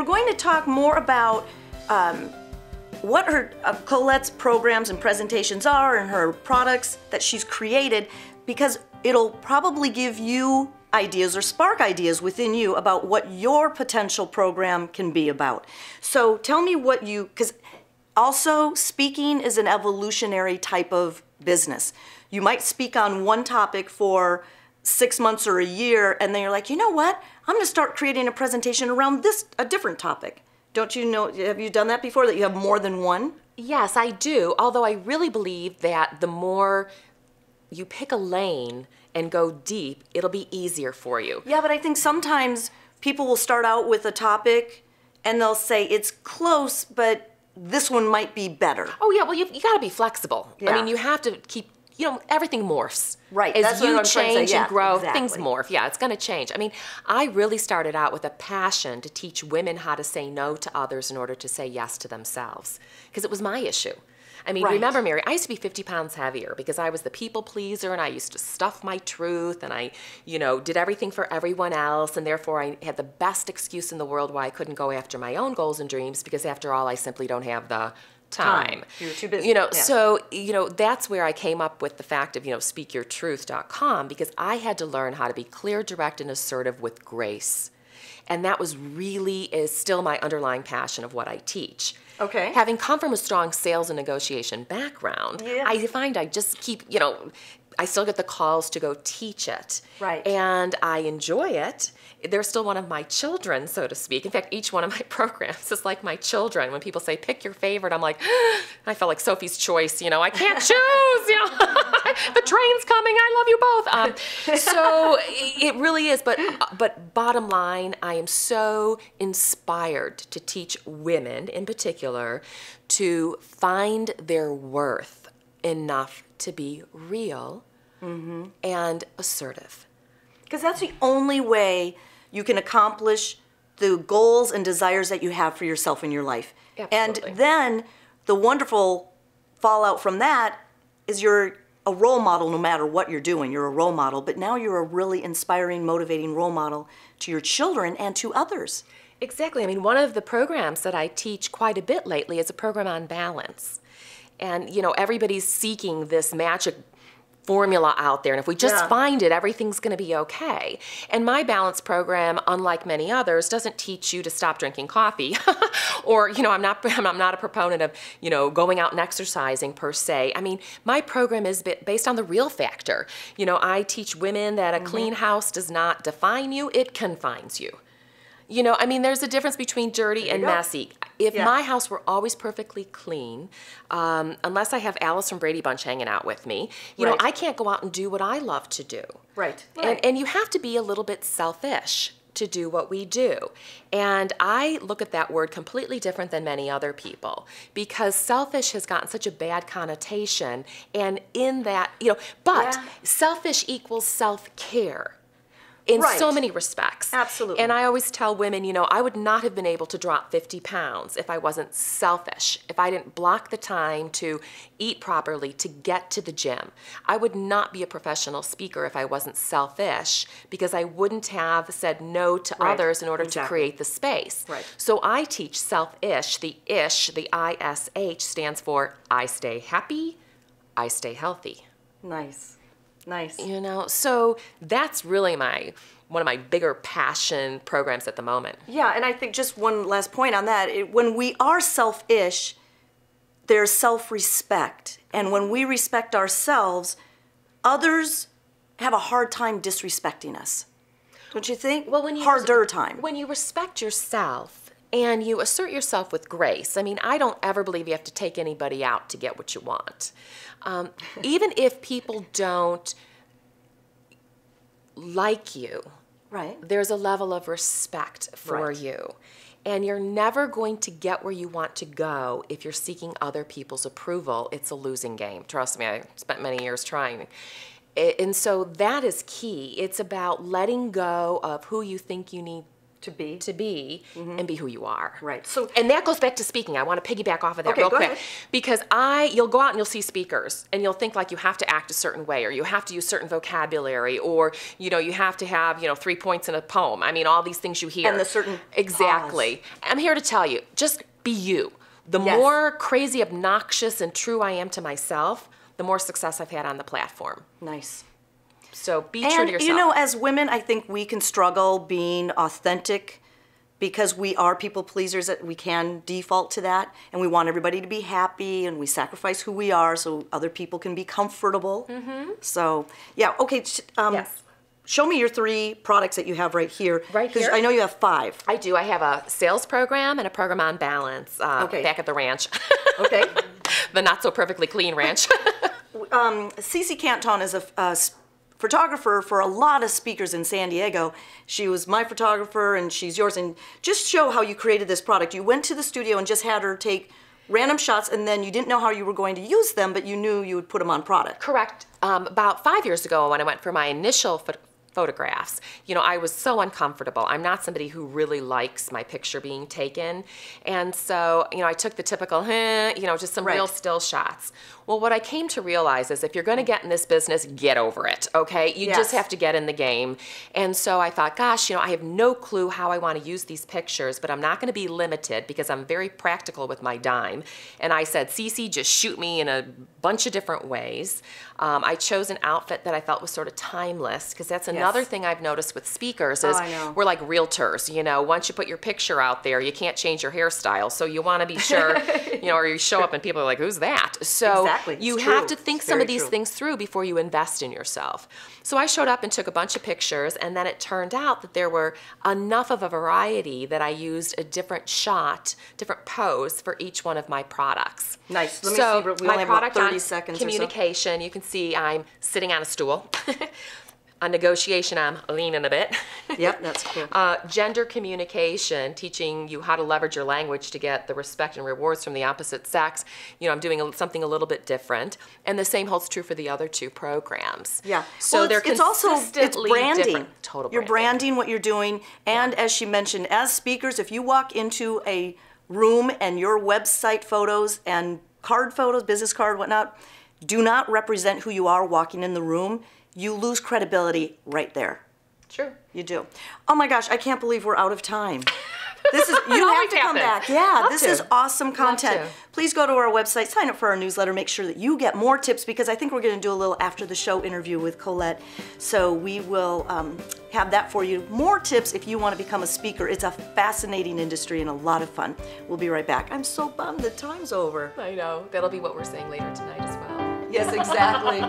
we're going to talk more about what her Colette's programs and presentations are and her products that she's created, because it'll probably give you ideas or spark ideas within you about what your potential program can be about. So tell me what you, because also speaking is an evolutionary type of business. You might speak on one topic for 6 months or a year, and then you're like, you know what? I'm going to start creating a presentation around a different topic. Don't you know, have you done that before, that you have more than one? Yes, I do, although I really believe that the more you pick a lane and go deep, it'll be easier for you. Yeah, but I think sometimes people will start out with a topic and they'll say it's close, but this one might be better. Oh yeah, well you got to be flexible. Yeah. I mean, you have to keep, everything morphs. Right, As that's what you I'm trying to say. change Yeah, and grow, exactly. things morph. Yeah, it's going to change. I mean, I really started out with a passion to teach women how to say no to others in order to say yes to themselves, because it was my issue. I mean, Right. Remember, Mary, I used to be 50 pounds heavier because I was the people pleaser, and I used to stuff my truth, and I, did everything for everyone else, and therefore I had the best excuse in the world why I couldn't go after my own goals and dreams, because after all, I simply don't have the time. You're too busy. Yeah. Yeah. So, that's where I came up with the fact of, speakyourtruth.com, because I had to learn how to be clear, direct, and assertive with grace. And that is still my underlying passion of what I teach. Okay. Having come from a strong sales and negotiation background, Yeah. I find I just keep, I still get the calls to go teach it. Right. And I enjoy it. They're still one of my children, so to speak. In fact, each one of my programs is like my children. When people say, pick your favorite, I'm like, I felt like Sophie's Choice, I can't choose, the train's coming, I love you both. So it really is, but bottom line, I am so inspired to teach women in particular to find their worth enough to be real and assertive. Because that's the only way you can accomplish the goals and desires that you have for yourself in your life. Absolutely. And then the wonderful fallout from that is you're a role model no matter what you're doing. You're a role model, but now you're a really inspiring, motivating role model to your children and to others. Exactly. I mean, one of the programs that I teach quite a bit lately is a program on balance. And, everybody's seeking this magic formula out there, and if we just find it, everything's going to be okay. And my balance program, unlike many others, doesn't teach you to stop drinking coffee, or I'm not a proponent of going out and exercising per se. I mean, my program is based on the real factor. I teach women that a clean house does not define you; it confines you. There's a difference between dirty and messy. If my house were always perfectly clean, unless I have Alice from Brady Bunch hanging out with me, I can't go out and do what I love to do. Right. And you have to be a little bit selfish to do what we do. And I look at that word completely different than many other people, because selfish has gotten such a bad connotation. And in that, selfish equals self-care. In so many respects. Absolutely. And I always tell women, I would not have been able to drop 50 pounds if I wasn't selfish, if I didn't block the time to eat properly, to get to the gym. I would not be a professional speaker if I wasn't selfish, because I wouldn't have said no to others in order to create the space. Right. So I teach self-ish. The ish, the ISH, stands for I stay happy, I stay healthy. Nice. Nice. So that's really one of my bigger passion programs at the moment. Yeah, and I think just one last point on that. When we are selfish, there's self-respect. And when we respect ourselves, others have a hard time disrespecting us. Don't you think? Well, harder time. When you respect yourself and you assert yourself with grace, I don't ever believe you have to take anybody out to get what you want. Even if people don't like you, there's a level of respect for you. And you're never going to get where you want to go if you're seeking other people's approval. It's a losing game. Trust me, I spent many years trying. And so that is key. It's about letting go of who you think you need to be and be who you are. Right. So, and that goes back to speaking. I want to piggyback off of that real go quick. ahead. Because you'll go out and you'll see speakers and you'll think like you have to act a certain way, or you have to use certain vocabulary, or you have to have 3 points in a poem. I mean, all these things you hear. And the certain exactly. pause. I'm here to tell you, just be you. The more crazy, obnoxious, and true I am to myself, the more success I've had on the platform. Nice. So be true to yourself. And as women, I think we can struggle being authentic because we are people pleasers. That we can default to that, and we want everybody to be happy, and we sacrifice who we are so other people can be comfortable. So yeah, okay. Yes. Show me your 3 products that you have right here. Right here? Because I know you have 5. I do. I have a sales program and a program on balance back at the ranch. Okay. The not so perfectly clean ranch. Cece Canton is a photographer for a lot of speakers in San Diego. She was my photographer and she's yours. And just show how you created this product. You went to the studio and just had her take random shots, and then you didn't know how you were going to use them, but you knew you would put them on product. Correct. About 5 years ago, when I went for my initial photographs, I was so uncomfortable. I'm not somebody who really likes my picture being taken. And so, I took the typical, just some real still shots. Well, what I came to realize is if you're going to get in this business, get over it, okay? You just have to get in the game. And so I thought, gosh, I have no clue how I want to use these pictures, but I'm not going to be limited because I'm very practical with my dime. And I said, Cece, just shoot me in a bunch of different ways. I chose an outfit that I felt was sort of timeless, because that's another thing I've noticed with speakers is we're like realtors. Once you put your picture out there, you can't change your hairstyle. So you want to be sure, or you show up and people are like, who's that? So you have to think some of these things through before you invest in yourself. So I showed up and took a bunch of pictures, and then it turned out that there were enough of a variety that I used a different shot, different pose for each one of my products. Nice. Let me see. We only have about 30 seconds communication, you can see I'm sitting on a stool. On negotiation, I'm leaning a bit. Yep, that's cool. Gender communication, teaching you how to leverage your language to get the respect and rewards from the opposite sex. I'm doing something a little bit different. And the same holds true for the other 2 programs. Yeah. So they're consistently branding. Different. Total branding. You're branding what you're doing. And as she mentioned, as speakers, if you walk into a room and your website photos and card photos, business card, whatnot, do not represent who you are walking in the room, you lose credibility right there. True. You do. Oh my gosh, I can't believe we're out of time. This is you have to come back. Yeah, this is awesome content. Please go to our website, sign up for our newsletter, make sure that you get more tips, because I think we're going to do a little after the show interview with Colette. So we will have that for you. More tips if you want to become a speaker. It's a fascinating industry and a lot of fun. We'll be right back. I'm so bummed the time's over. I know. That'll be what we're saying later tonight as well. Yes, exactly.